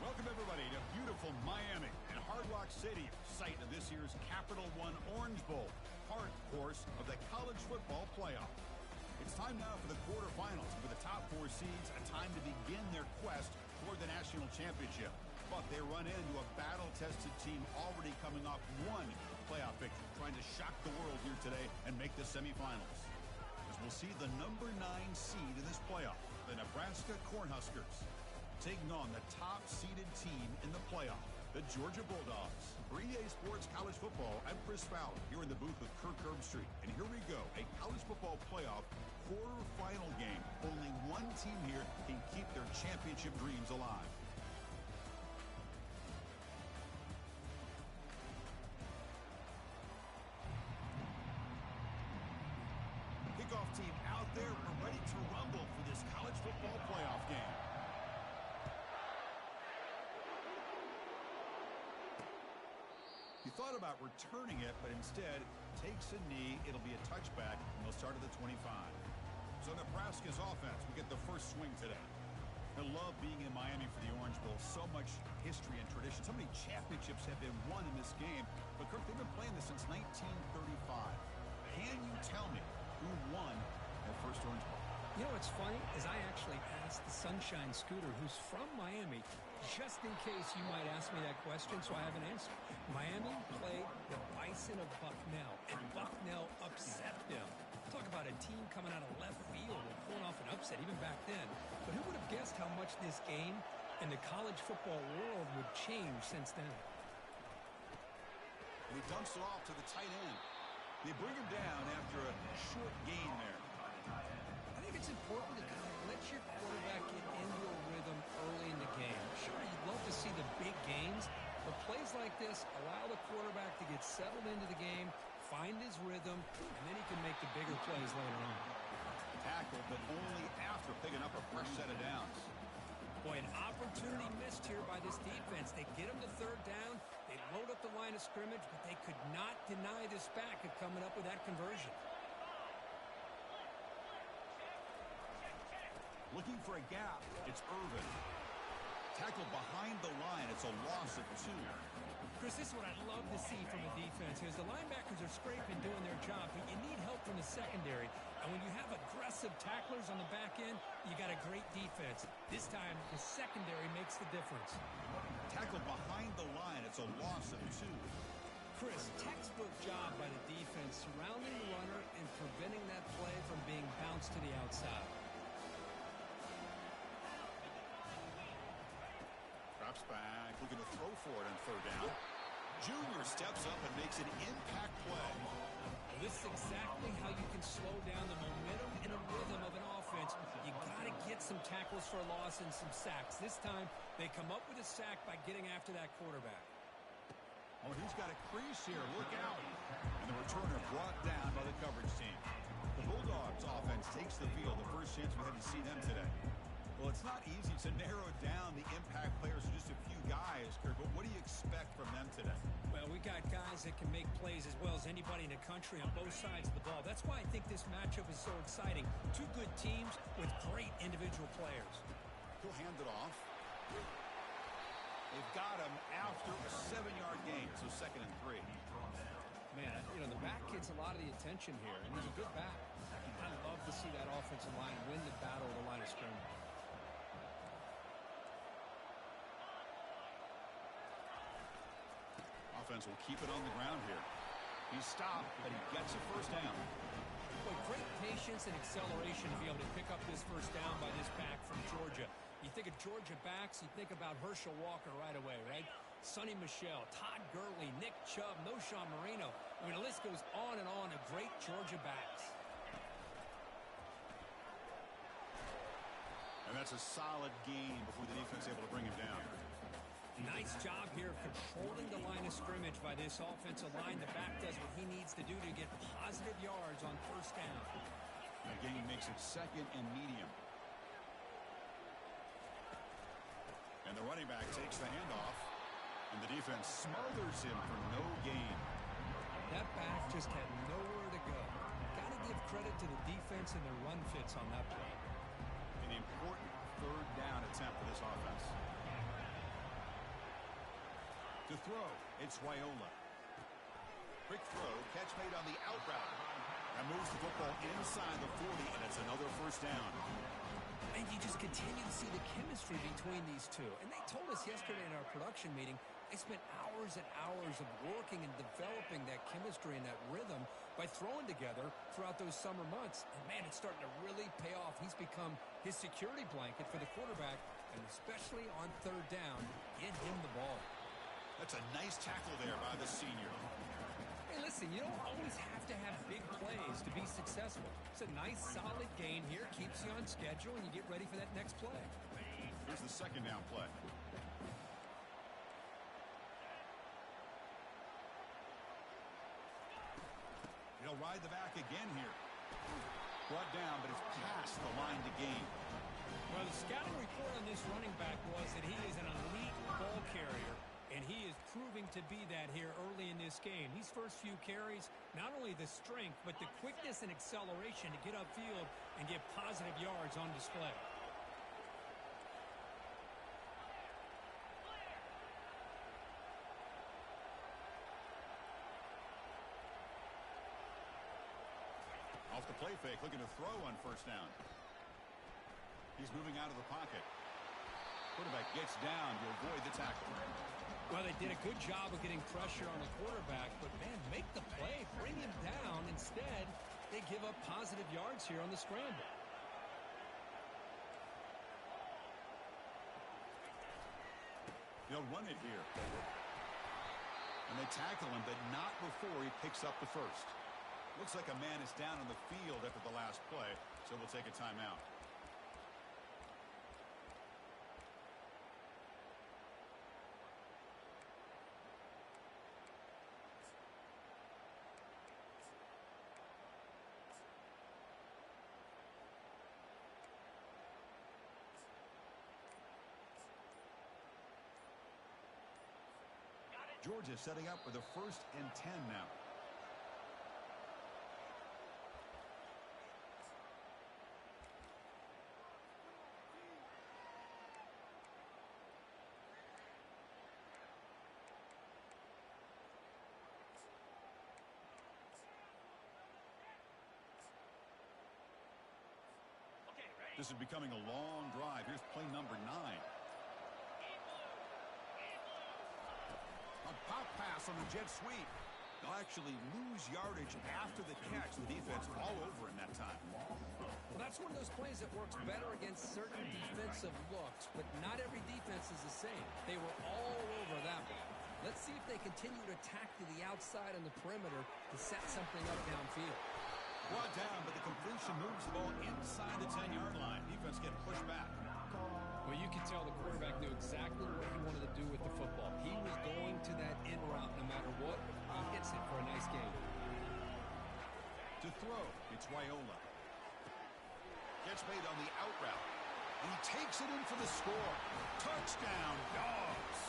Welcome, everybody, to beautiful Miami and Hard Rock Stadium, site of this year's Capital One Orange Bowl, part, of course, of the college football playoff. It's time now for the quarterfinals, for the top four seeds, a time to begin their quest toward the national championship. But they run into a battle-tested team already coming off one playoff victory, trying to shock the world here today and make the semifinals. As we'll see the number 9 seed in this playoff, the Nebraska Cornhuskers, taking on the top-seeded team in the playoff, the Georgia Bulldogs. For EA Sports College Football, I'm Chris Fowler, here in the booth with Kirk Herbstreit. And here we go, a college football playoff quarterfinal game. Only one team here can keep their championship dreams alive. Kickoff team out there. We're ready to rumble for this college football playoff game. He thought about returning it, but instead takes a knee. It'll be a touchback, and they'll start at the 25. So Nebraska's offense will get the first swing today. I love being in Miami for the Orange Bowl. So much history and tradition. So many championships have been won in this game. But, Kirk, they've been playing this since 1935. Can you tell me who won that first Orange Bowl? You know what's funny is I actually asked the Sunshine Scooter, who's from Miami, just in case you might ask me that question, so I have an answer. Miami played the Bison of Bucknell, and Bucknell upset them. Talk about a team coming out of left field and pulling off an upset even back then. But who would have guessed how much this game and the college football world would change since then? And he dumps it off to the tight end. They bring him down after a short gain there. I think it's important to kind of let your quarterback get into a rhythm early in the game. Sure, you'd love to see the big gains, but plays like this allow the quarterback to get settled into the game, find his rhythm, and then he can make the bigger plays later on. Tackled, but only after picking up a fresh set of downs. Boy, an opportunity missed here by this defense. They get him to third down, they load up the line of scrimmage, but they could not deny this back of coming up with that conversion. Looking for a gap, it's Irvin. Tackled behind the line, it's a loss of 2. Chris, this is what I'd love to see from a defense here. The linebackers are scraping, doing their job, but you need help from the secondary. And when you have aggressive tacklers on the back end, you got a great defense. This time, the secondary makes the difference. Tackled behind the line, it's a loss of 2. Chris, textbook job by the defense, surrounding the runner and preventing that play from being bounced to the outside. Drops back, looking to throw for it on third down. Junior steps up and makes an impact play. Well, this is exactly how you can slow down the momentum and a rhythm of an offense. You got to get some tackles for a loss and some sacks. This time, they come up with a sack by getting after that quarterback. Oh, he's got a crease here. Look out. And the returner brought down by the coverage team. The Bulldogs offense takes the field. The first chance we had to see them today. Well, it's not easy to narrow down the impact players to just a few guys, Kirk, but what do you expect from them today? Well, we got guys that can make plays as well as anybody in the country on both sides of the ball. That's why I think this matchup is so exciting. Two good teams with great individual players. He'll hand it off. They've got him after a 7-yard gain, so 2nd and 3. Man, you know, the back gets a lot of the attention here, and he's a good back. I love to see that offensive line win the battle of the line of scrimmage. Offense will keep it on the ground here. He's stopped, but he gets a first down. Boy, great patience and acceleration to be able to pick up this first down by this back from Georgia. You think of Georgia backs, you think about Herschel Walker right away, right? Sonny Michel, Todd Gurley, Nick Chubb, Noshawn Marino. I mean, the list goes on and on of great Georgia backs. And that's a solid gain before the defense is able to bring him down. Nice job here of controlling the line of scrimmage by this offensive line. The back does what he needs to do to get positive yards on first down. Again, he makes it 2nd and medium. And the running back takes the handoff. And the defense smothers him for no gain. That back just had nowhere to go. Got to give credit to the defense and their run fits on that play. An important 3rd down attempt for this offense. To throw, it's Wyola. Quick throw, catch made on the out route. That moves the football inside the 40, and it's another first down. And you just continue to see the chemistry between these two. And they told us yesterday in our production meeting, they spent hours and hours of working and developing that chemistry and that rhythm by throwing together throughout those summer months. And, man, it's starting to really pay off. He's become his security blanket for the quarterback, and especially on third down, get him the ball. That's a nice tackle there by the senior. Hey, listen, you don't always have to have big plays to be successful. It's a nice, solid gain here, keeps you on schedule, and you get ready for that next play. Here's the second down play. He'll ride the back again here. Brought down, but it's past the line to gain. Well, the scouting report on this running back was that he is an elite ball carrier, and he is proving to be that here early in this game. These first few carries, not only the strength, but the quickness and acceleration to get upfield and get positive yards on display. Off the play fake, looking to throw on first down. He's moving out of the pocket. Quarterback gets down to avoid the tackle. Well, they did a good job of getting pressure on the quarterback, but, man, make the play, bring him down. Instead, they give up positive yards here on the scramble. They'll run it here. And they tackle him, but not before he picks up the first. Looks like a man is down on the field after the last play, so we'll take a timeout. Georgia setting up with a 1st and 10 now. This is becoming a long drive. Here's play number 9. A pop pass on the jet sweep. They'll actually lose yardage after the catch. The defense all over in that time. Well, that's one of those plays that works better against certain defensive looks, but not every defense is the same. They were all over that one. Let's see if they continue to attack to the outside on the perimeter to set something up downfield. Brought down, but the completion moves the ball inside the 10-yard line. Defense getting pushed back. Well, you can tell the quarterback knew exactly what he wanted to do with the football. He was going to that in route no matter what. He hits it for a nice gain. To throw, it's Wyola. Gets made on the out route. And he takes it in for the score. Touchdown, Dogs.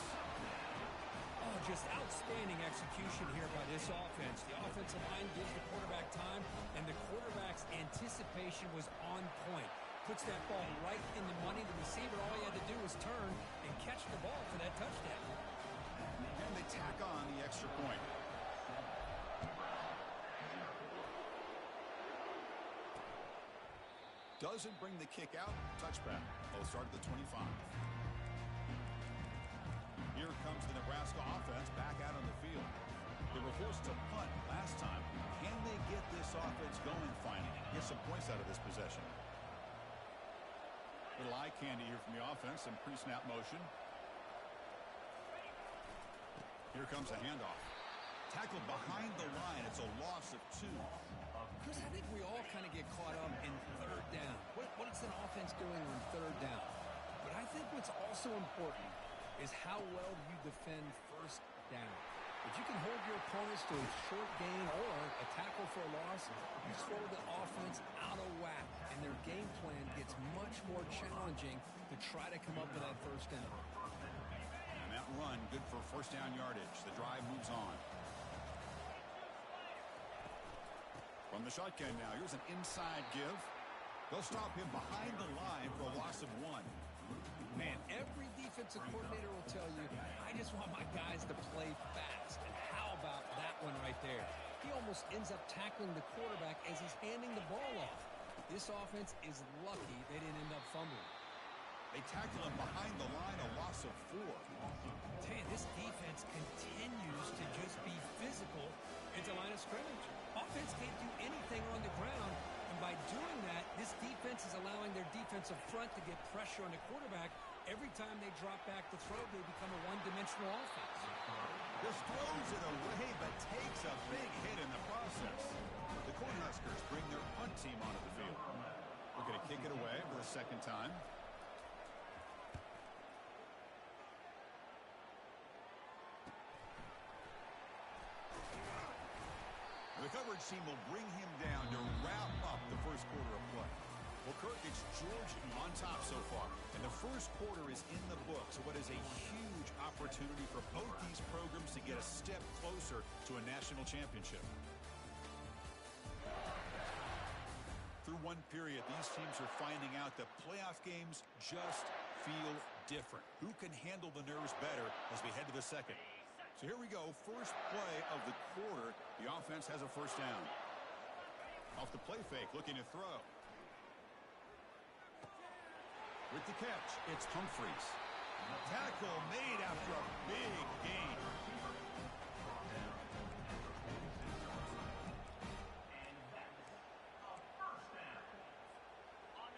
Oh, just outstanding execution here by this offense. The offensive line gives the quarterback time, and the quarterback's anticipation was on point. Puts that ball right in the money. The receiver, all he had to do was turn and catch the ball for that touchdown. And they tack on the extra point. Doesn't bring the kick out. Touchback. They'll start at the 25. Here comes the Nebraska offense back out on the field. They were forced to punt last time. Can they get this offense going finally? Get some points out of this possession. Little eye candy here from the offense. Some pre-snap motion. Here comes a handoff. Tackled behind the line. It's a loss of 2. Chris, I think we all kind of get caught up in third down. What is an offense doing on third down? But I think what's also important is how well you defend first down. If you can hold your opponents to a short gain or a tackle for a loss, you throw the offense out of whack, and their game plan gets much more challenging to try to come up with that first down. And that run, good for first down yardage. The drive moves on. From the shotgun now, here's an inside give. They'll stop him behind the line for a loss of 1. Man, every defensive coordinator will tell you, I just want my guys to play fast. And how about that one right there? He almost ends up tackling the quarterback as he's handing the ball off. This offense is lucky they didn't end up fumbling. They tackle him behind the line, a loss of 4. Tell you, this defense continues to just be physical into line of scrimmage. Offense can't do anything on the ground, and by doing that, this defense is allowing their defensive front to get pressure on the quarterback. Every time they drop back to throw, they become a one-dimensional offense. Just throws it away, but takes a big hit in the process. The Cornhuskers bring their punt team onto the field. We're going to kick it away for the second time. The coverage team will bring him down to wrap up the first quarter of play. Well, Kirk, it's Georgia on top so far, and the first quarter is in the books. What is a huge opportunity for both these programs to get a step closer to a national championship. Through one period, these teams are finding out that playoff games just feel different. Who can handle the nerves better as we head to the second? So here we go, first play of the quarter. The offense has a first down. Off the play fake, looking to throw. With the catch, it's Humphreys. Tackle made after a big gain.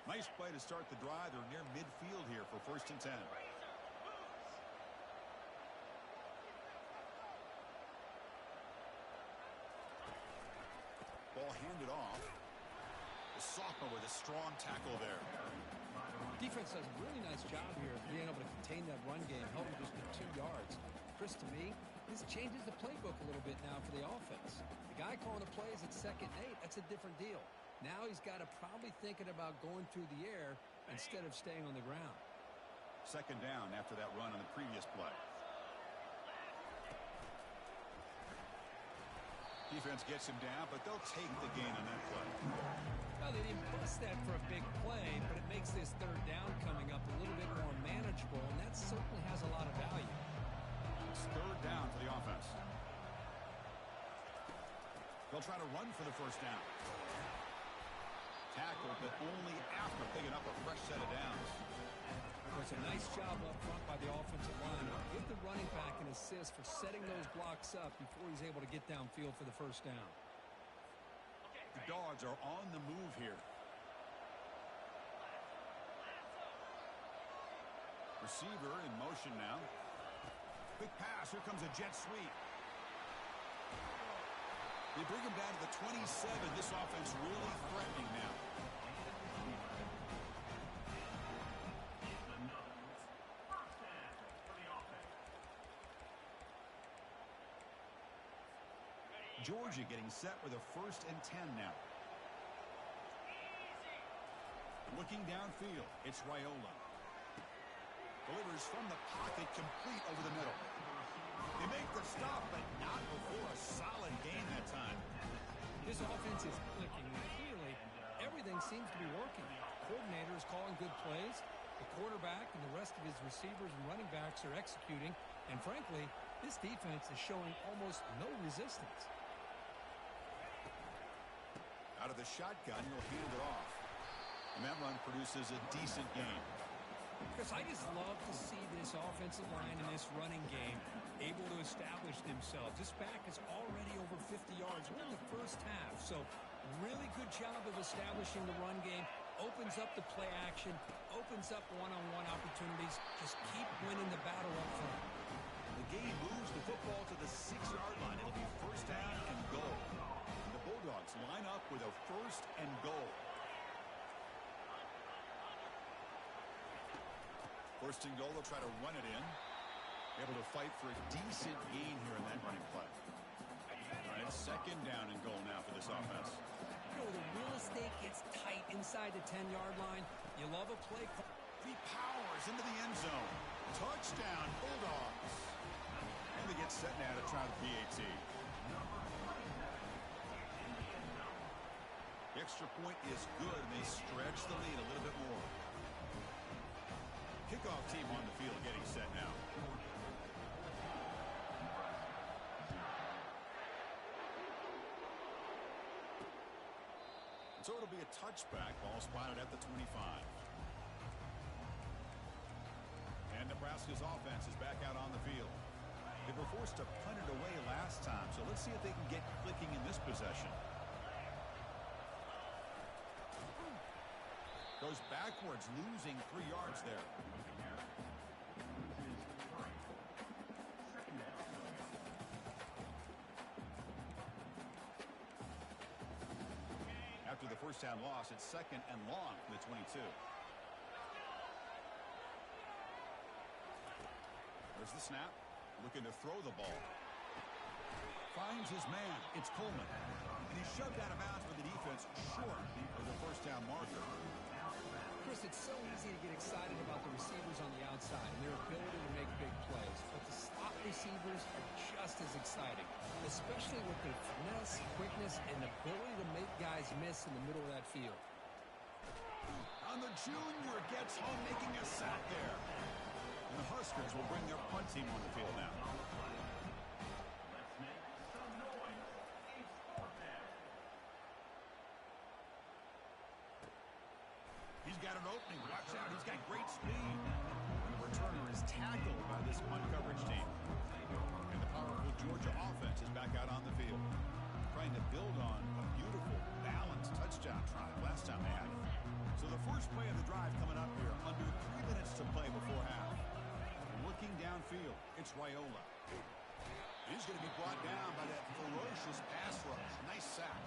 Nice play to start the drive. They're near midfield here for 1st and 10. Ball handed off. The sophomore with a strong tackle there. Defense does a really nice job here of being able to contain that run game, helping just with 2 yards. Chris, to me, this changes the playbook a little bit now for the offense. The guy calling the plays at 2nd and 8, that's a different deal. Now he's got to probably thinking about going through the air instead of staying on the ground. 2nd down after that run on the previous play. Defense gets him down, but they'll take the gain on that play. Well, they didn't bust that for a big play, but it makes this 3rd down coming up a little bit more manageable, and that certainly has a lot of value. It's 3rd down for the offense. They'll try to run for the first down. Tackled, but only after picking up a fresh set of downs. It's a nice job up front by the offensive line. Give the running back an assist for setting those blocks up before he's able to get downfield for the first down. The Dogs are on the move here. Receiver in motion now. Quick pass. Here comes a jet sweep. They bring him down to the 27. This offense really threatening now. Georgia getting set with a 1st and 10 now. Looking downfield, it's Raiola. Delivers from the pocket, complete over the middle. They make the stop, but not before a solid gain that time. This offense is clicking. Clearly, everything seems to be working. The coordinator is calling good plays. The quarterback and the rest of his receivers and running backs are executing. And frankly, this defense is showing almost no resistance. Out of the shotgun, he'll hand it off. And that run produces a decent gain. Chris, I just love to see this offensive line and this running game able to establish themselves. This back is already over 50 yards. We're in the first half, so really good job of establishing the run game. Opens up the play action, opens up one-on-one opportunities. Just keep winning the battle up front. The game moves the football to the 6-yard line. It'll be 1st down and goal. And the Bulldogs line up with a 1st and goal. 1st and goal, they'll try to run it in. Able to fight for a decent gain here in that running play. All right, 2nd down and goal now for this offense. You know, the real estate gets tight inside the 10-yard line. You love a play. He powers into the end zone. Touchdown, Bulldogs. And they get set now to try the PAT. The extra point is good, and they stretch the lead a little bit more. Kickoff kickoff team on the field getting set now. So it'll be a touchback. Ball spotted at the 25. And Nebraska's offense is back out on the field. They were forced to punt it away last time, so let's see if they can get clicking in this possession. Goes backwards, losing 3 yards there. After the first down loss, it's 2nd and long from the 22. There's the snap. Looking to throw the ball. Finds his man. It's Coleman. And he's shoved out of bounds for the defense short of the first down marker. Chris, it's so easy to get excited about the receivers on the outside and their ability to make big plays. But the slot receivers are just as exciting, especially with their finesse, quickness, and ability to make guys miss in the middle of that field. On the junior, gets home, making a sack there. And the Huskers will bring their punt team on the field now. He's got an opening. Watch out. He's got great speed. And the returner is tackled by this punt coverage team. And the powerful Georgia offense is back out on the field, trying to build on a beautiful, balanced touchdown drive last time they had it. So the first play of the drive coming up here, under 3 minutes to play before half. Looking downfield, it's Raiola. He's going to be brought down by that ferocious pass rush. Nice sack.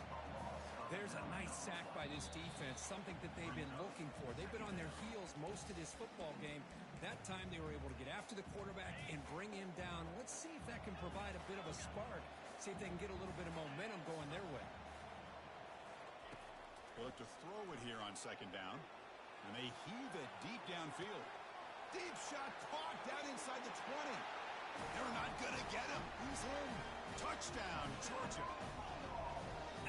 There's a nice sack by this defense, something that they've been looking for. They've been on their heels most of this football game. That time they were able to get after the quarterback and bring him down. Let's see if that can provide a bit of a spark. See if they can get a little bit of momentum going their way. They'll look to throw it here on 2nd down. And they heave it deep downfield. Deep shot caught down inside the 20. They're not going to get him. He's in. Touchdown, Georgia.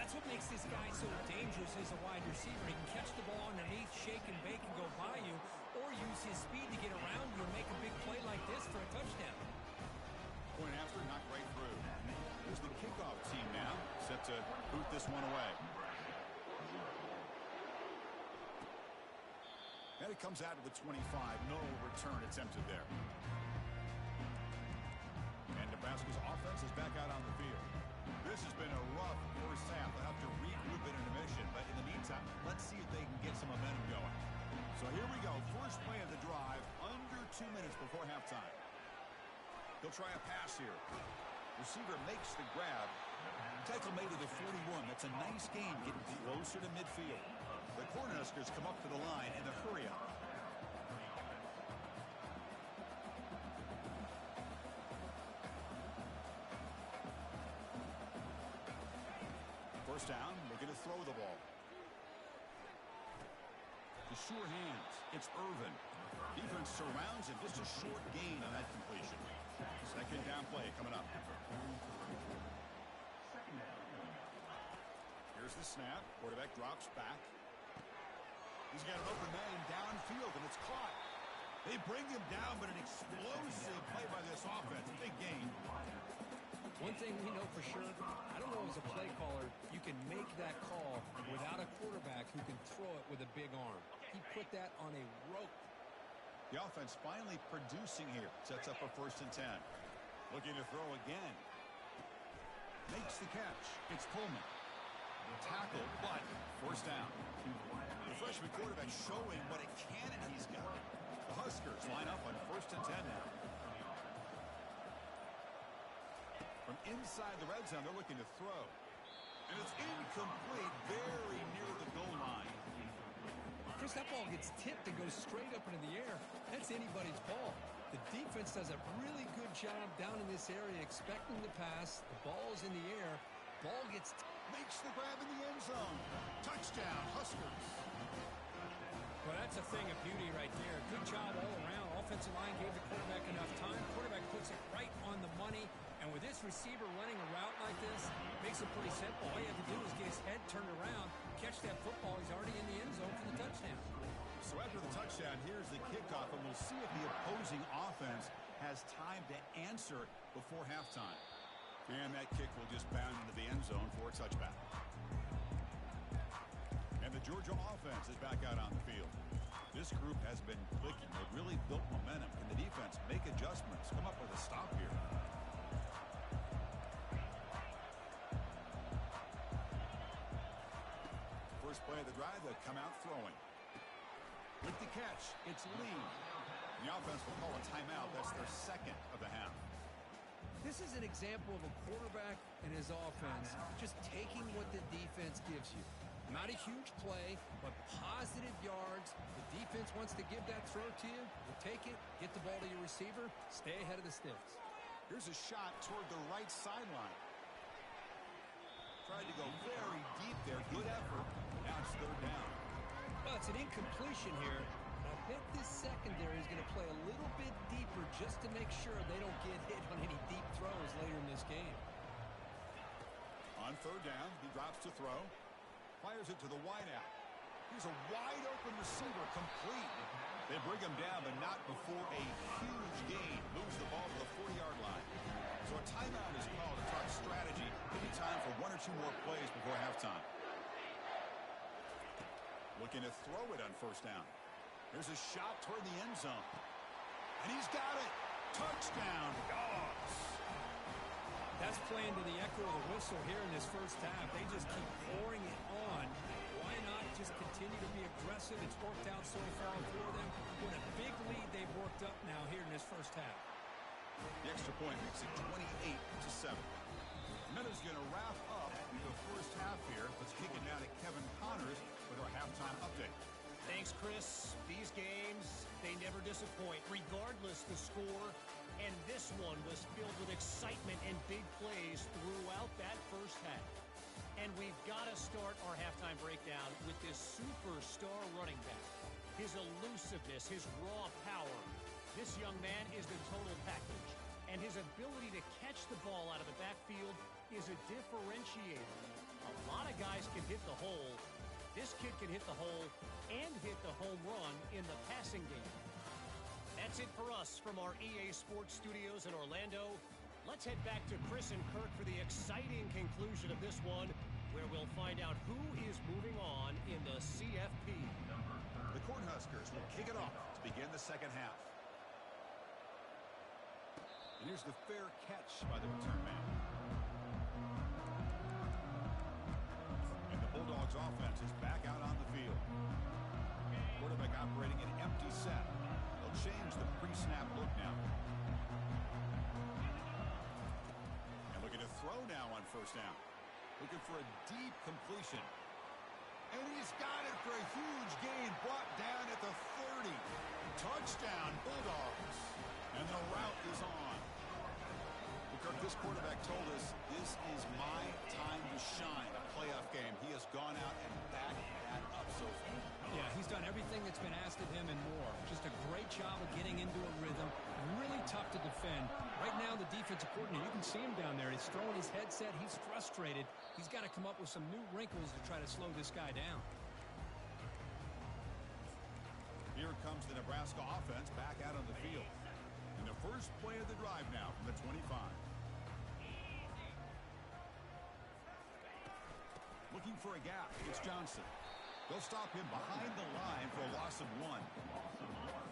That's what makes this guy so dangerous as a wide receiver. He can catch the ball underneath, shake and bake and go by you, or use his speed to get around you and make a big play like this for a touchdown. Point after, knocked right through. Here's the kickoff team now, set to boot this one away. And it comes out to the 25. No return attempted there. And Nebraska's offense is back out on the field. This has been a rough first half. They'll have to regroup at intermission. But in the meantime, let's see if they can get some momentum going. So here we go. First play of the drive, under 2 minutes before halftime. They'll try a pass here. Receiver makes the grab. Tackle made to the 41. That's a nice gain, getting closer to midfield. The Cornhuskers come up to the line in a hurry up. First down, looking to throw the ball. The sure hands. It's Irvin. Defense surrounds him. Just a short gain on that completion. 2nd down play coming up. Here's the snap. Quarterback drops back. He's got an open man downfield, and it's caught. They bring him down, but an explosive play by this offense. Big gain. One thing we know for sure, I don't know as a play caller, you can make that call without a quarterback who can throw it with a big arm. He put that on a rope. The offense finally producing here. Sets up a 1st and 10. Looking to throw again. Makes the catch. It's Pullman. Tackle, but 1st down. The freshman quarterback showing what a cannon he's got. The Huskers line up on 1st and 10 now. From inside the red zone, they're looking to throw. And it's incomplete, very near the goal line. Chris, that ball gets tipped and goes straight up into the air. That's anybody's ball. The defense does a really good job down in this area, expecting the pass. The ball's in the air. Ball gets... Makes the grab in the end zone. Touchdown, Huskers. Well, that's a thing of beauty right there. Good job all around. Offensive line gave the quarterback enough time. Quarterback puts it right on the money. And with this receiver running a route like this, makes it pretty simple. All you have to do is get his head turned around, catch that football. He's already in the end zone for the touchdown. So after the touchdown, here's the kickoff, and we'll see if the opposing offense has time to answer before halftime. And that kick will just bound into the end zone for a touchback. And the Georgia offense is back out on the field. This group has been clicking. They've really built momentum. Can the defense make adjustments? Come up with a stop here. First play of the drive, they'll come out throwing. With the catch, it's Lee. The offense will call a timeout. That's their second of the half. This is an example of a quarterback and his offense just taking what the defense gives you. Not a huge play, but positive yards. The defense wants to give that throw to you. You take it, get the ball to your receiver, stay ahead of the sticks. Here's a shot toward the right sideline. Tried to go very deep there. Good effort. Now it's third down. Well, it's an incompletion here. I bet this secondary is going to play a little bit deeper just to make sure they don't get hit on any deep throws later in this game. On third down, he drops to throw. Fires it to the wideout. Here's a wide-open receiver, complete. They bring him down, but not before a huge gain. Moves the ball to the 40-yard line. So a timeout is called to talk strategy. Maybe time for one or two more plays before halftime. Looking to throw it on first down. There's a shot toward the end zone. And he's got it. Touchdown, Dogs. That's playing to the echo of the whistle here in this first half. They just keep pouring it on. Why not just continue to be aggressive? It's worked out so far for them. What a big lead they've worked up now here in this first half. The extra point makes it 28-7. Minutes going to wrap up the first half here. Let's kick it down to Kevin Connors with our halftime update. Thanks, Chris. These games, they never disappoint, regardless the score. And this one was filled with excitement and big plays throughout that first half. And we've got to start our halftime breakdown with this superstar running back. His elusiveness, his raw power. This young man is the total package. And his ability to catch the ball out of the backfield is a differentiator. A lot of guys can hit the hole. This kid can hit the hole and hit the home run in the passing game. That's it for us from our EA Sports Studios in Orlando. Let's head back to Chris and Kirk for the exciting conclusion of this one, where we'll find out who is moving on in the CFP. The Cornhuskers will kick it off to begin the second half. And here's the fair catch by the return man. And the Bulldogs offense is back out on the field. Quarterback operating an empty set. They'll change the pre-snap look now. And looking to throw now on first down. Looking for a deep completion. And he's got it for a huge gain. Brought down at the 30. Touchdown, Bulldogs. And the route is on. Kirk, this quarterback told us this is my time to shine. A playoff game. He has gone out and backed that up so far. Yeah, he's done everything that's been asked of him and more. Just a great job of getting into a rhythm. Really tough to defend. Right now, the defensive coordinator, you can see him down there. He's throwing his headset. He's frustrated. He's got to come up with some new wrinkles to try to slow this guy down. Here comes the Nebraska offense back out on the field. And the first play of the drive now from the 25. Looking for a gap. It's Johnson. They'll stop him behind the line for a loss of 1.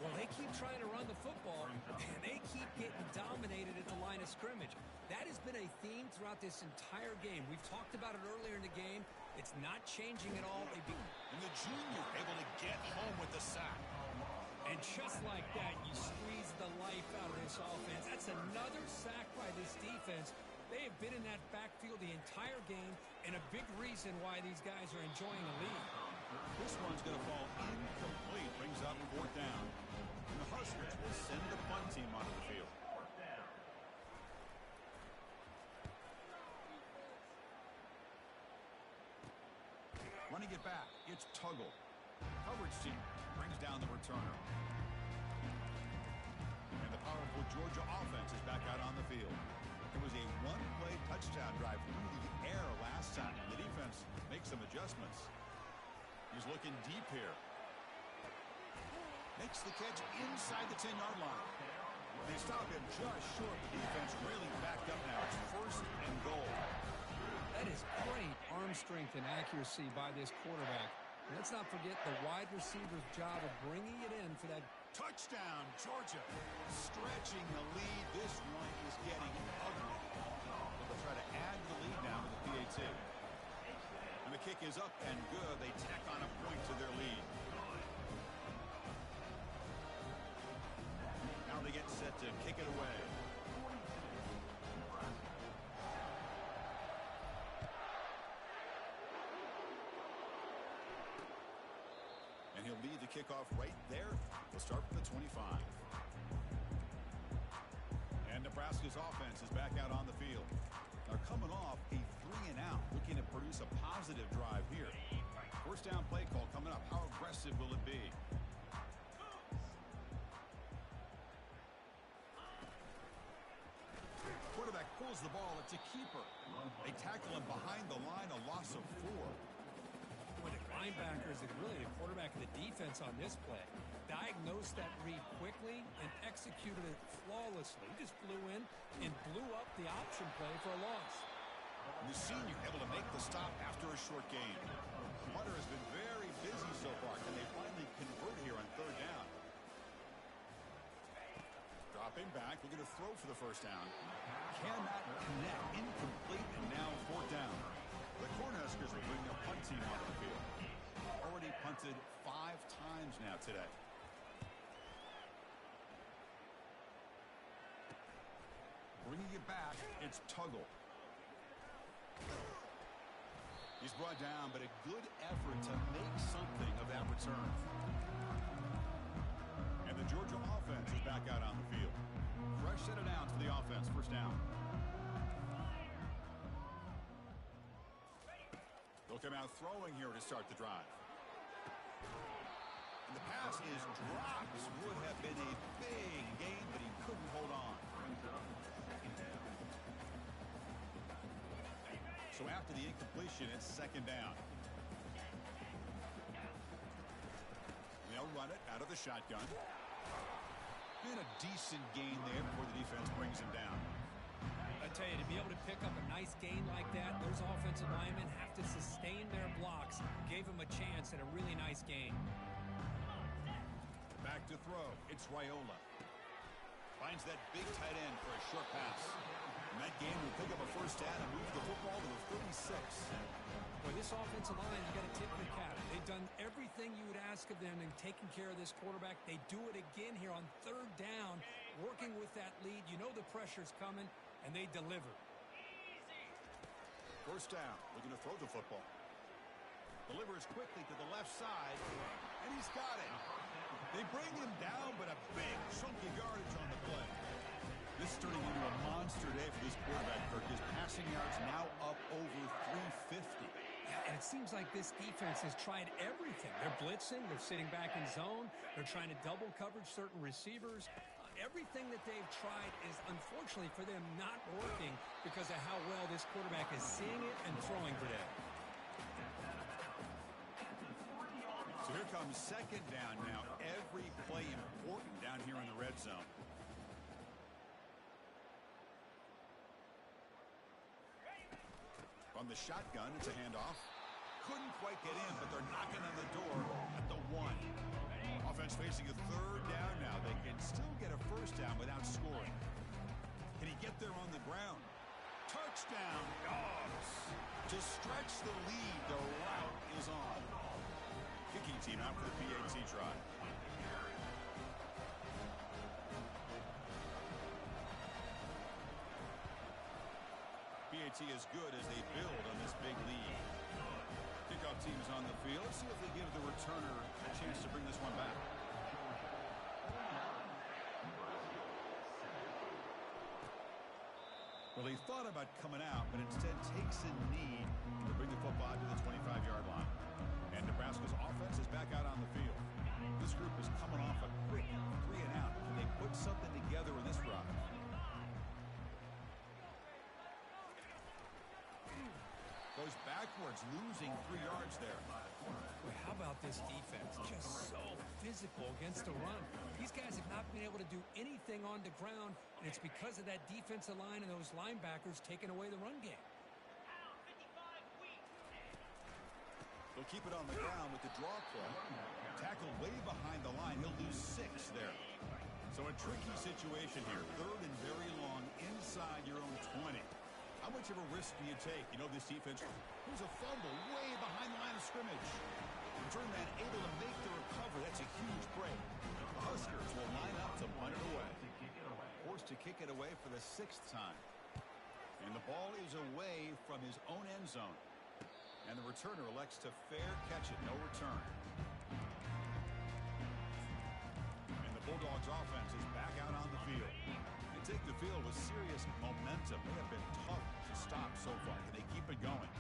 Well, they keep trying to run the football, and they keep getting dominated at the line of scrimmage. That has been a theme throughout this entire game. We've talked about it earlier in the game. It's not changing at all. And the junior able to get home with the sack. And just like that, you squeeze the life out of this offense. That's another sack by this defense. They have been in that backfield the entire game, and a big reason why these guys are enjoying the lead. This one's going to fall incomplete. Brings up fourth down. And the Huskers will send the punt team onto the field. Running it back, it's Tuggle. Coverage team brings down the returner. And the powerful Georgia offense is back out on the field. It was a one-play touchdown drive through the air last time. The defense makes some adjustments. He's looking deep here. Makes the catch inside the 10-yard line. They stop him just short. The defense really backed up now. It's 1st and goal. That is great arm strength and accuracy by this quarterback. Let's not forget the wide receiver's job of bringing it in for that. Touchdown, Georgia. Stretching the lead. This one is getting ugly. They'll try to add to the lead now with the PAT. And the kick is up and good. They tack on a point to their lead. Now they get set to kick it away. And he'll lead the kickoff right there. We'll start with the 25. And Nebraska's offense is back out on the field. They're coming off a 3-and-out, looking to produce a positive drive here. 1st down play call coming up. How aggressive will it be? Quarterback pulls the ball. It's a keeper. They tackle him behind the line, a loss of 4. When the linebackers and really the quarterback of the defense on this play diagnosed that read quickly and executed it flawlessly. He just flew in and blew up the option play for a loss. And the senior able to make the stop after a short gain. Hunter has been very busy so far. Can they finally convert here on 3rd down? Dropping back, looking to throw for the 1st down. Cannot connect, incomplete, and now 4th down. The Cornhuskers will bring their punt team onto the field. Already punted 5 times now today. Bringing it back, it's Tuggle. He's brought down, but a good effort to make something of that return. And the Georgia offense is back out on the field. Fresh set of downs for the offense. 1st down. They'll come out throwing here to start the drive. And the pass is dropped. Would have been a big gain, but he couldn't hold on. So after the incompletion, it's 2nd down. They'll run it out of the shotgun. And a decent gain there before the defense brings him down. I tell you, to be able to pick up a nice gain like that, those offensive linemen have to sustain their blocks. Gave him a chance at a really nice gain. Back to throw. It's Raiola. Finds that big tight end for a short pass. And that game will pick up a 1st down and move the football to a 36. Boy, this offensive line, you got to tip your cap. They've done everything you would ask of them in taking care of this quarterback. They do it again here on 3rd down, working with that lead. You know the pressure's coming, and they deliver. 1st down, looking to throw the football. Delivers quickly to the left side, and he's got it. They bring him down, but a big chunky yardage on the play. This is turning into a monster day for this quarterback, Kirk. His passing yards now up over 350. Yeah, and it seems like this defense has tried everything. They're blitzing. They're sitting back in zone. They're trying to double coverage certain receivers. Everything that they've tried is, unfortunately for them, not working because of how well this quarterback is seeing it and throwing today. So here comes 2nd down now. Every play important down here in the red zone. On the shotgun, it's a handoff. Couldn't quite get in, but they're knocking on the door at the 1. Offense facing a 3rd down now. They can still get a 1st down without scoring. Can he get there on the ground? Touchdown, Dogs! To stretch the lead, the route is on. Kicking team out for the PAT try. PAT is good as they build on this big lead. Kickoff team is on the field. Let's see if they give the returner a chance to bring this one back. Well, he thought about coming out, but instead takes a knee to bring the football to the 25-yard line. And Nebraska's offense is back out on the field. This group is coming off a quick 3-and-out. Can they put something together in this drive? goes backwards, losing 3 yards there. Boy, how about this defense? Just so physical against the run. These guys have not been able to do anything on the ground, and it's because of that defensive line and those linebackers taking away the run game. They'll keep it on the ground with the draw play. Tackle way behind the line. He'll lose 6 there. So a tricky situation here. 3rd and very long inside your own 20. How much of a risk do you take? You know, this defense, there's a fumble way behind the line of scrimmage. Return man able to make the recovery. That's a huge break. The Huskers will line up to punt it away. Forced to kick it away for the 6th time. And the ball is away from his own end zone. And the returner elects to fair catch it. No return. And the Bulldogs offense is back out on the field. They take the field with serious momentum. They have been tough to stop so far. Can they keep it going?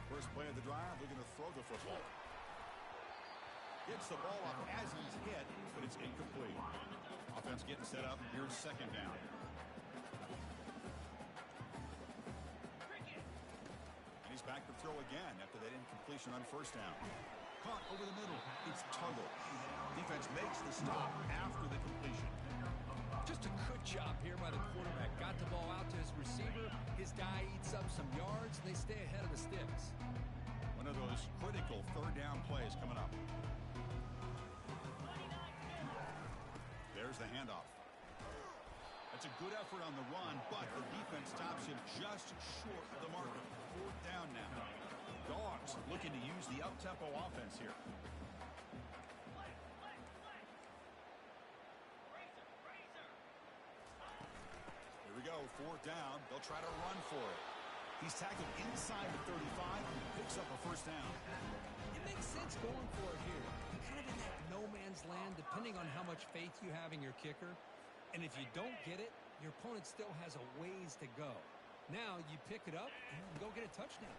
First play of the drive, they're going to throw the football. Gets the ball up as he's hit, but it's incomplete. Offense getting set up. Here's 2nd down. And he's back to throw again after that incompletion on 1st down. Caught over the middle. It's Tuggle. Defense makes the stop after the completion. Just a good job here by the quarterback. Got the ball out to his receiver. His guy eats up some yards, and they stay ahead of the sticks. One of those critical 3rd down plays coming up. There's the handoff. That's a good effort on the run, but the defense stops him just short of the marker. 4th down now. Dogs looking to use the up-tempo offense here. Here we go, 4th down. They'll try to run for it. He's tackled inside the 35 and picks up a 1st down. It makes sense going for it here. You're kind of in that no man's land depending on how much faith you have in your kicker. And if you don't get it, your opponent still has a ways to go. Now you pick it up and you can go get a touchdown.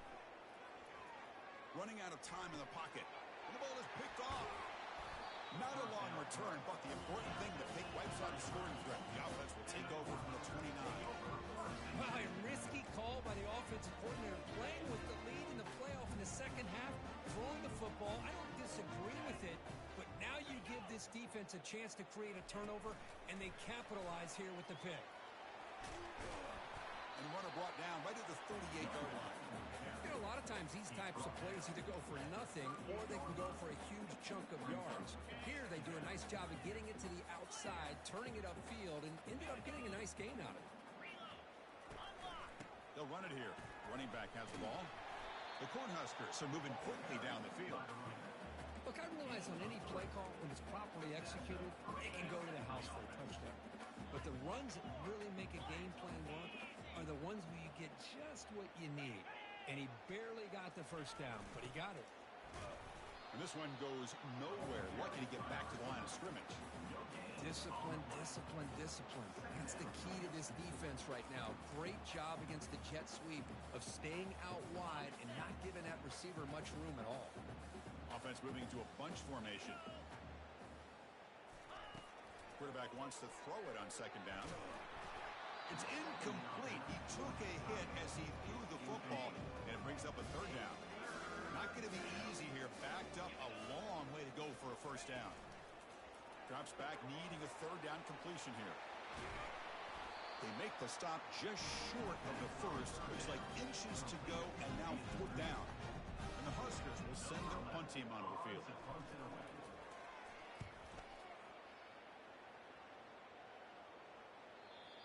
Running out of time in the pocket. And the ball is picked off. Not a long return, but the important thing, the fake wipes out a scoring threat. The offense will take over from the 29. Wow, a risky call by the offensive coordinator, playing with the lead in the playoff in the 2nd half, throwing the football. I don't disagree with it, but now you give this defense a chance to create a turnover, and they capitalize here with the pick. And the runner brought down right at the 38-yard line. You know, a lot of times these types of plays either go for nothing or they can go for a huge chunk of yards. Here they do a nice job of getting it to the outside, turning it upfield, and ended up getting a nice gain out of it. They'll run it here. Running back has the ball. The Cornhuskers are moving quickly down the field. Look, I realize on any play call, when it's properly executed, it can go to the house for a touchdown. But the runs that really make a game plan work are the ones where you get just what you need. And he barely got the 1st down, but he got it. And this one goes nowhere. Lucky to get back to the line of scrimmage. Discipline, discipline, discipline. That's the key to this defense right now. Great job against the jet sweep of staying out wide and not giving that receiver much room at all. Offense moving into a bunch formation. Quarterback wants to throw it on 2nd down. It's incomplete. He took a hit as he threw the football, and it brings up a 3rd down. Not going to be easy here. Backed up a long way to go for a 1st down. Drops back, needing a 3rd down completion here. They make the stop just short of the 1st. Looks like inches to go, and now 4th down. And the Huskers will send their punt team onto the field.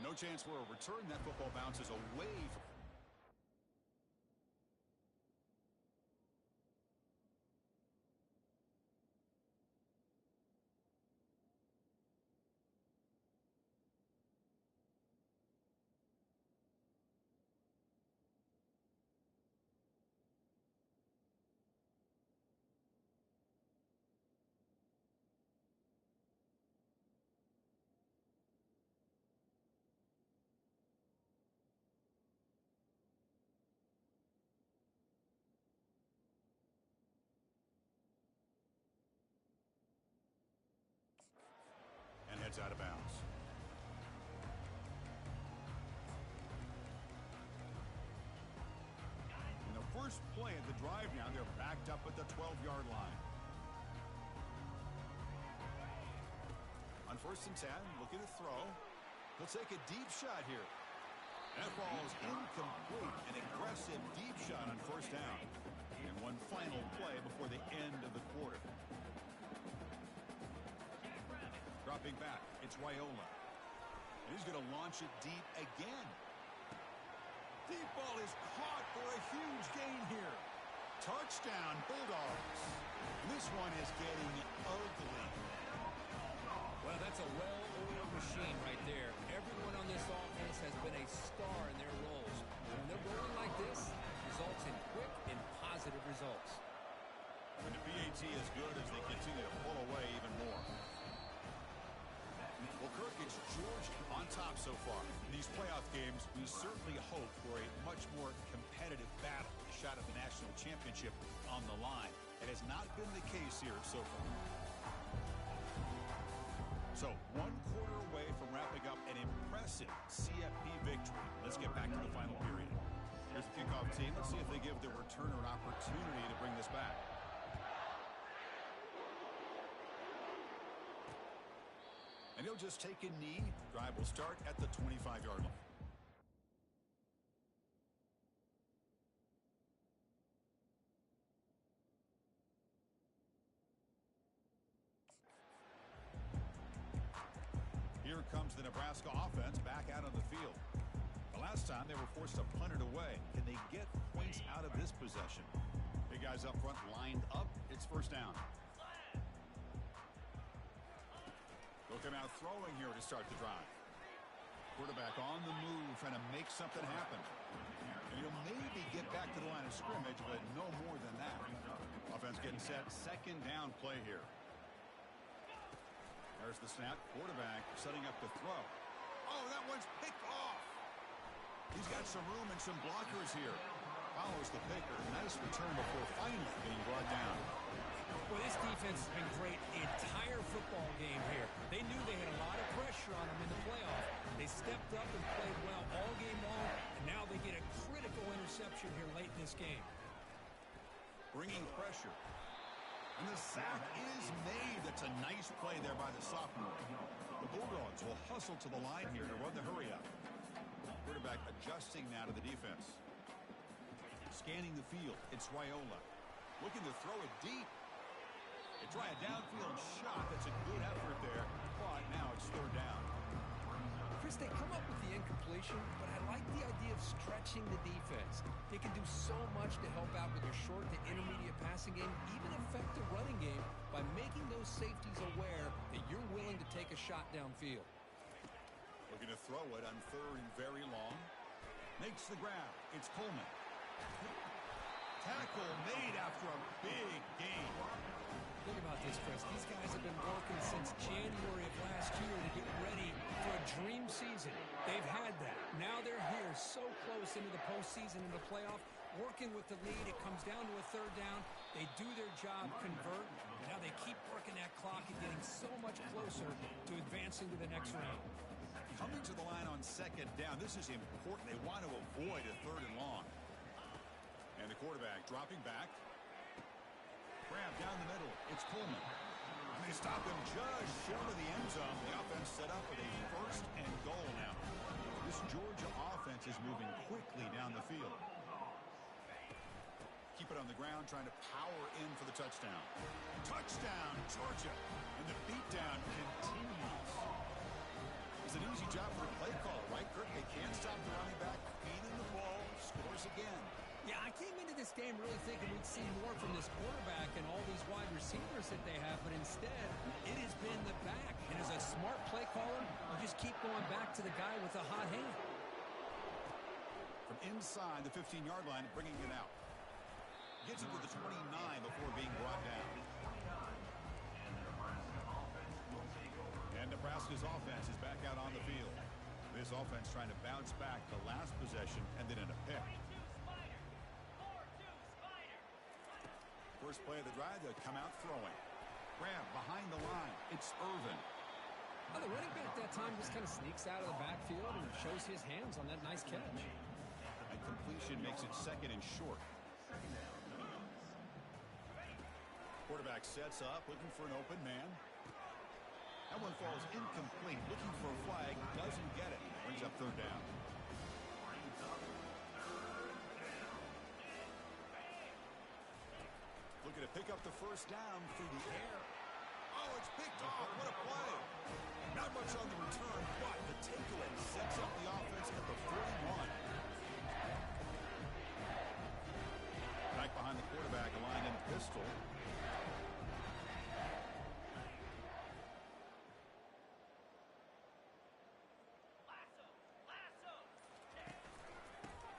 No chance for a return. That football bounces away from and heads out of bounds. And they'll first play of the drive now. They're backed up at the 12-yard line. On 1st and 10, looking to throw. He'll take a deep shot here. That ball's incomplete. An aggressive deep shot on 1st down. And one final play before the end of the quarter. Dropping back, it's Raiola. He's going to launch it deep again. Deep ball is caught for a huge gain here. Touchdown, Bulldogs. This one is getting ugly. Well, that's a well-oiled machine right there. Everyone on this offense has been a star in their roles. When they're rolling like this, results in quick and positive results. And the PAT is good as they continue to pull away even more. Well, Kirk, it's Georgia on top so far. In these playoff games, we certainly hope for a much more competitive battle. A shot at the national championship on the line. It has not been the case here so far. So, 1 quarter away from wrapping up an impressive CFP victory. Let's get back to the final period. Here's the kickoff team. Let's see if they give their returner an opportunity to bring this back. And he'll just take a knee. Drive will start at the 25-yard line. Here comes the Nebraska offense back out on the field. The last time they were forced to punt it away. Can they get points out of this possession? Big guys up front lined up. It's 1st down. They'll come out throwing here to start the drive. Quarterback on the move, trying to make something happen. And he'll maybe get back to the line of scrimmage, but no more than that. Offense getting set. 2nd down play here. There's the snap. Quarterback setting up the throw. Oh, that one's picked off. He's got some room and some blockers here. Follows the picker. Nice return before finally being brought down. Well, this defense has been great the entire football game here. They knew they had a lot of pressure on them in the playoff. They stepped up and played well all game long, and now they get a critical interception here late in this game. Bringing pressure. And the sack is made. That's a nice play there by the sophomore. The Bulldogs will hustle to the line here to run the hurry up. Quarterback adjusting now to the defense. Scanning the field. It's Raiola. Looking to throw it deep. They try a downfield shot. That's a good effort there. But now it's 3rd down. Chris, they come up with the incompletion, but I like the idea of stretching the defense. They can do so much to help out with their short to intermediate passing game, even affect the running game by making those safeties aware that you're willing to take a shot downfield. Looking to throw it on 3rd and very long. Makes the grab. It's Coleman. Tackle made after a big gain. Think about this, Chris. These guys have been working since January of last year to get ready for a dream season. They've had that. Now they're here so close into the postseason and the playoff, working with the lead. It comes down to a 3rd down. They do their job, convert. Now they keep working that clock and getting so much closer to advancing to the next round. Coming to the line on 2nd down. This is important. They want to avoid a 3rd and long. And the quarterback dropping back. Grab down the middle. It's Coleman. And they stop him just short of the end zone. The offense set up with a 1st and goal now. This Georgia offense is moving quickly down the field. Keep it on the ground, trying to power in for the touchdown. Touchdown, Georgia. And the beatdown continues. It's an easy job for the play caller, right, Kirk? They can't stop the running back. Feeding the ball, scores again. Yeah, I came into this game really thinking we'd see more from this quarterback and all these wide receivers that they have, but instead, it has been the back. And as a smart play caller, you just keep going back to the guy with the hot hand. From inside the 15-yard line, bringing it out. Gets it to the 29 before being brought down. And Nebraska's offense is back out on the field. This offense trying to bounce back the last possession and then in a pick. First play of the drive, they'll come out throwing. Grab behind the line. It's Irvin. Well, the running back that time just kind of sneaks out of the backfield and shows his hands on that nice catch. And completion makes it 2nd and short. Quarterback sets up, looking for an open man. That one falls incomplete. Looking for a flag, doesn't get it. Brings up third down. Looking to pick up the first down through the air. Oh, it's picked off. What a play. Not much on the return, but the takeaway sets up the offense at the 41. Back behind the quarterback, a line in pistol.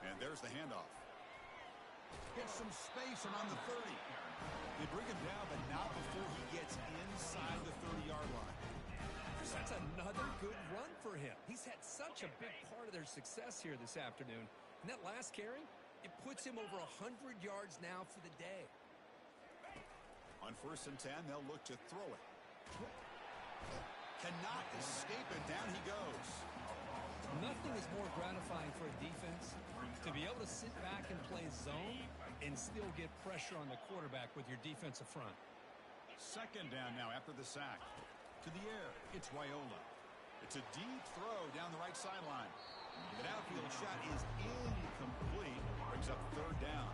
And there's the handoff. Gets some space around the 30. They bring him down, but not before he gets inside the 30-yard line. That's another good run for him. He's had such a big part of their success here this afternoon. And that last carry, it puts him over 100 yards now for the day. On 1st and 10, they'll look to throw it. Cannot escape it. Down he goes. Nothing is more gratifying for a defense to be able to sit back and play zone and still get pressure on the quarterback with your defensive front. 2nd down now after the sack. To the air, it's Raiola. It's a deep throw down the right sideline. The downfield shot is incomplete. Brings up 3rd down.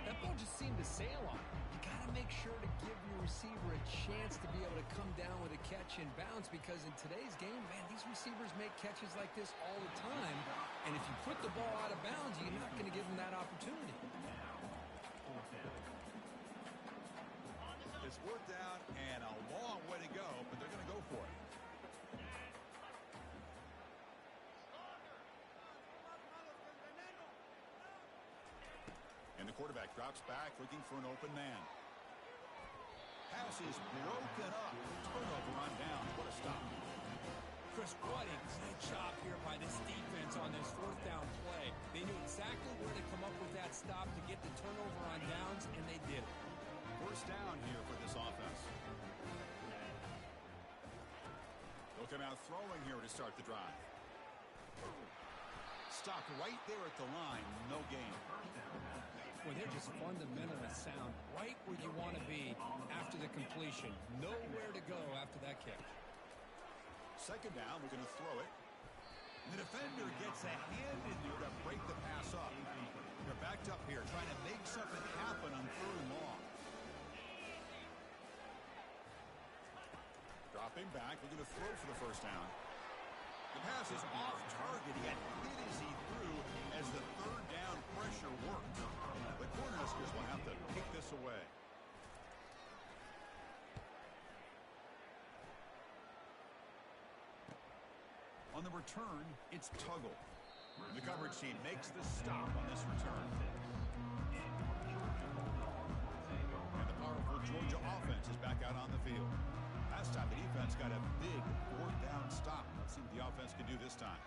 That ball just seemed to sail on. You got to make sure to give your receiver a chance to be able to come down with a catch in bounds, because in today's game, man, these receivers make catches like this all the time. And if you put the ball out of bounds, you're not going to give them that opportunity. It's worked out and a long way to go, but they're going to go for it. And the quarterback drops back looking for an open man. Pass is broken up. Turnover on down. What a stop. Chris, what a good job here by this defense on this 4th down play. They knew exactly where to come up with that stop to get the turnover on downs, and they did it. 1st down here for this offense. They'll come out throwing here to start the drive. Stopped right there at the line. No gain. Well, they're just fundamentally sound right where you want to be after the completion. Nowhere to go after that catch. 2nd down, we're going to throw it. The defender gets a hand in there to break the pass up. They're backed up here trying to make something happen on 3rd and long. Dropping back, we're going to throw for the 1st down. The pass is off target. He got hit as he threw as the 3rd down pressure worked. The Cornhuskers will have to kick this away. On the return, it's Tuggle. The coverage team makes the stop on this return. And the powerful Georgia offense is back out on the field. Last time the defense got a big 4th down stop. Let's see what the offense can do this time.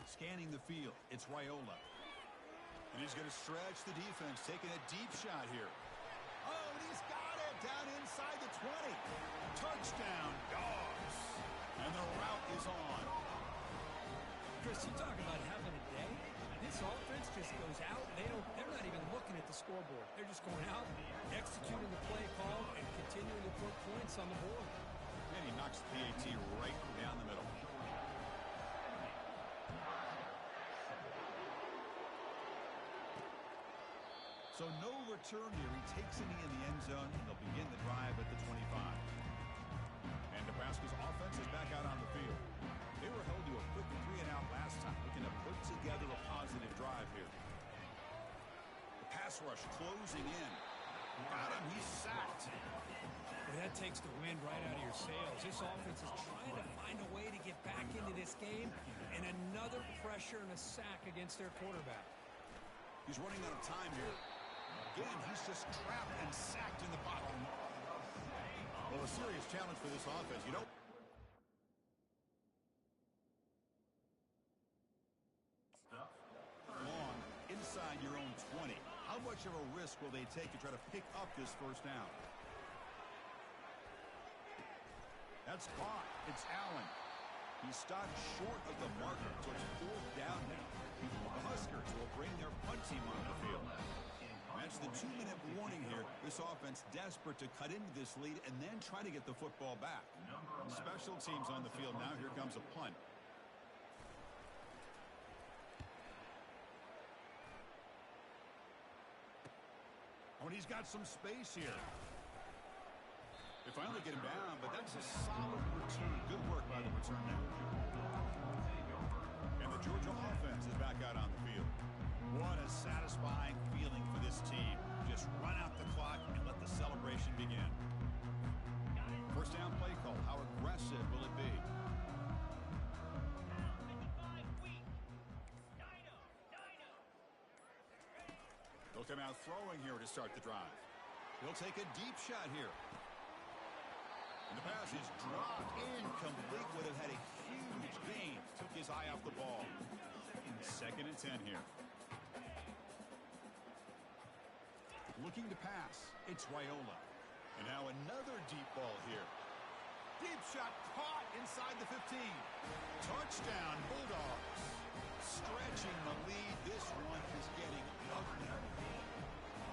Scanning the field, it's Raiola. And he's going to stretch the defense, taking a deep shot here. Oh, and he's got it down inside the 20. Touchdown, Dogs. And the route is on. Chris, you talk about having a day. This offense just goes out. They're not even looking at the scoreboard. They're just going out, executing the play call, and continuing to put points on the board. And he knocks the PAT right down the middle. So no return here. He takes a knee in the end zone, and they'll begin the drive at the 25. And Nebraska's offense is back out on the field. They were held to a quick 3-and-out last time, looking to put together a positive drive here. The pass rush closing in. Got him. He's sacked. Well, that takes the wind right out of your sails. This offense is trying to find a way to get back into this game, and another pressure and a sack against their quarterback. He's running out of time here. Again, he's just trapped and sacked in the bottom. Well, a serious challenge for this offense. You know, long inside your own 20. How much of a risk will they take to try to pick up this 1st down? That's caught. It's Allen. He stopped short of the marker, so it's 4th down now. The Huskers will bring their punt team on the field. That's the 2-minute warning here. The This offense desperate to cut into this lead and then try to get the football back. Special teams on the field now. Here comes a punt. Oh, and he's got some space here. They finally get him down, but that's a solid return. Good work by the return man. And the Georgia offense is back out on the field. What a satisfying feeling for this team. Just run out the clock and let the celebration begin. First down play call. How aggressive will it be? They'll come out throwing here to start the drive. He'll take a deep shot here. And the pass is dropped incomplete. Would have had a huge gain. Took his eye off the ball. 2nd and 10 here. Looking to pass. It's Raiola. And now another deep ball here. Deep shot caught inside the 15. Touchdown, Bulldogs. Stretching the lead. This one is getting ugly.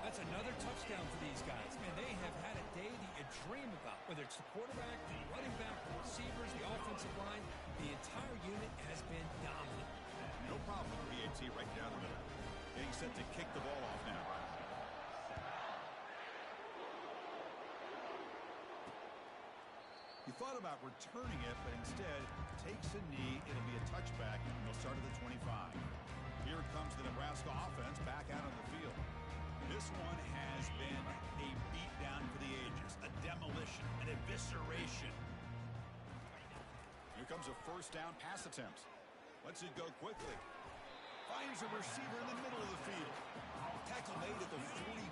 That's another touchdown for these guys. And they have had a day that you dream about. Whether it's the quarterback, the running back, the receivers, the offensive line, the entire unit has been dominant. No problem with PAT right down the middle. Getting set to kick the ball off now. He thought about returning it, but instead takes a knee. It'll be a touchback, and they'll start at the 25. Here comes the Nebraska offense back out on the field. This one has been a beatdown for the ages, a demolition, an evisceration. Here comes a first down pass attempt. Lets it go quickly. Finds a receiver in the middle of the field. Tackle made at the 41.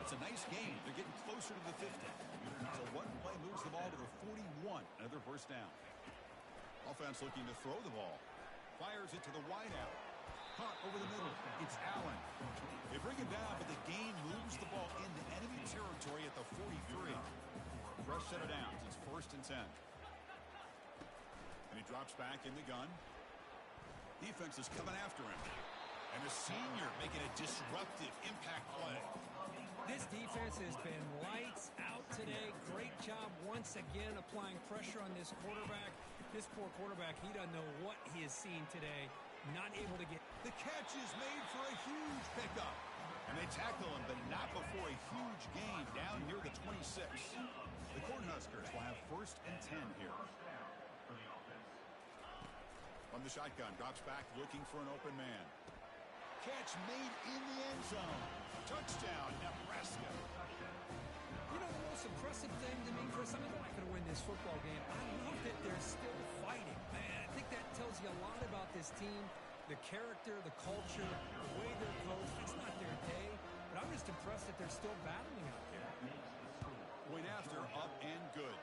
It's a nice game. They're getting closer to the 50. So one play moves the ball to the 41. Another first down. Offense looking to throw the ball. Fires it to the wideout. Caught over the middle. It's Allen. They bring it down, but the gain moves the ball into enemy territory at the 43. Fresh set of downs. It's 1st and 10. And he drops back in the gun. Defense is coming after him. And the senior making a disruptive impact play. This defense has been lights out today. Great job once again applying pressure on this quarterback. This poor quarterback, he doesn't know what he has seen today. Not able to get... The catch is made for a huge pickup. And they tackle him, but not before a huge gain down near the 26. The Cornhuskers will have 1st and 10 here. From the shotgun, drops back looking for an open man. Catch made in the end zone. Touchdown, Nebraska. You know, the most impressive thing to me, Chris, I mean, they're not going to win this football game. I love that they're still fighting. Man, I think that tells you a lot about this team, the character, the culture, the way they're coached. It's not their day, but I'm just impressed that they're still battling out there. Point after, up and good.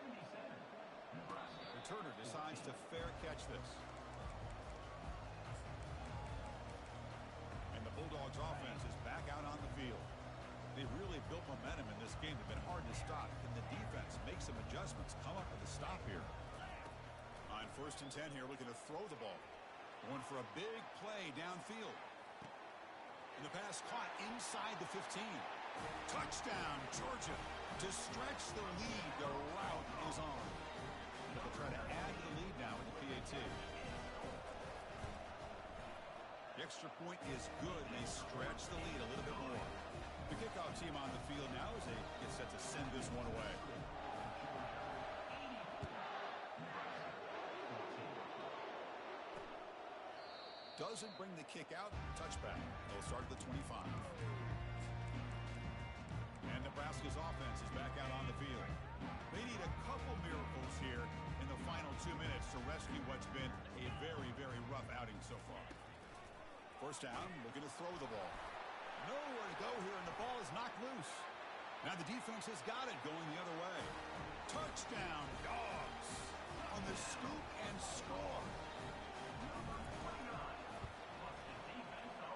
Returner decides to fair catch this. And the Bulldogs offense is back out on the field. They really built momentum in this game. They've been hard to stop. Can the defense make some adjustments? Come up with a stop here. On 1st and 10 here, looking to throw the ball. Going for a big play downfield. And the pass caught inside the 15. Touchdown, Georgia. To stretch the lead, the route is on. They'll try to add to the lead now with the PAT. The extra point is good, and they stretch the lead a little bit more. The kickoff team on the field now as they get set to send this one away. Doesn't bring the kick out. Touchback. They'll start at the 25. And Nebraska's offense is back out on the field. They need a couple miracles here in the final 2 minutes to rescue what's been a very, very rough outing so far. First down, looking to throw the ball. Nowhere to go here, and the ball is knocked loose. Now the defense has got it going the other way. Touchdown, Dogs, on the scoop and score.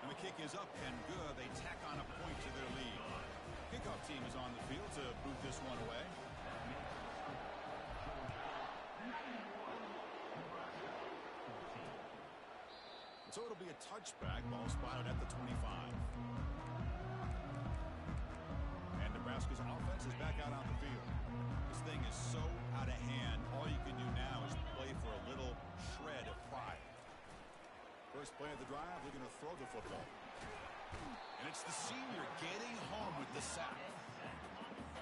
And the kick is up and good. They tack on a point to their lead. Kickoff team is on the field to boot this one away. So it'll be a touchback. Ball spotted at the 25. And Nebraska Nebraska's offense is back out on the field. This thing is so out of hand. All you can do now is play for a little shred of pride. First play of the drive, they're going to throw the football. And it's the senior getting home with the sack.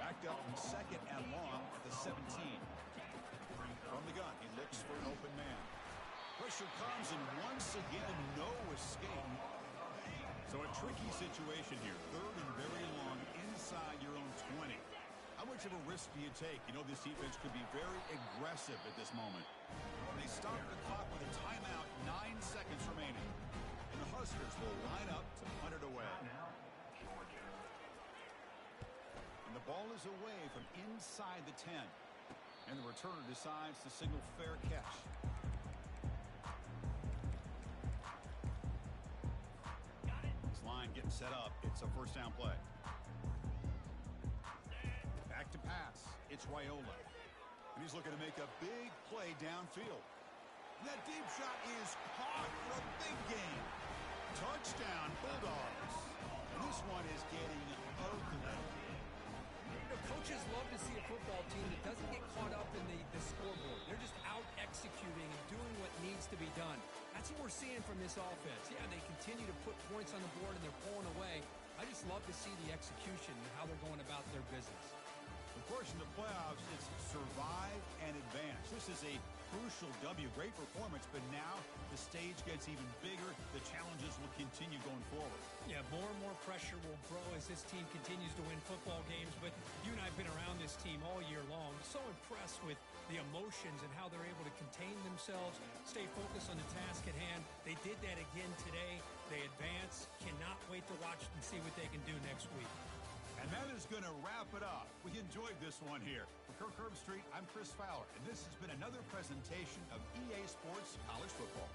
Backed up from second and long at the 17. From the gun, he looks for an open man. Pressure comes, and once again, no escape. So a tricky situation here. Third and very long inside your own 20. How much of a risk do you take? You know, this defense could be very aggressive at this moment. They stop the clock with a timeout, 9 seconds remaining. And the Huskers will line up to punt it away. And the ball is away from inside the 10. And the returner decides to signal fair catch. This line getting set up. It's a first down play. Back to pass. It's Raiola. And he's looking to make a big play downfield. And that deep shot is caught for a big gain. Touchdown, Bulldogs. And this one is getting ugly. Coaches love to see a football team that doesn't get caught up in the scoreboard. They're just out executing and doing what needs to be done. That's what we're seeing from this offense. Yeah, they continue to put points on the board and they're pulling away. I just love to see the execution and how they're going about their business. Of course, in the playoffs, it's survive and advance. This is a crucial W. Great performance, but now the stage gets even bigger. The challenges will continue going forward. Yeah, more and more pressure will grow as this team continues to win football games. But you and I have been around this team all year long. So impressed with the emotions and how they're able to contain themselves, stay focused on the task at hand. They did that again today. They advance. Cannot wait to watch and see what they can do next week. And that is going to wrap it up. We enjoyed this one here. For Kirk Herbstreit, I'm Chris Fowler, and this has been another presentation of EA Sports College Football.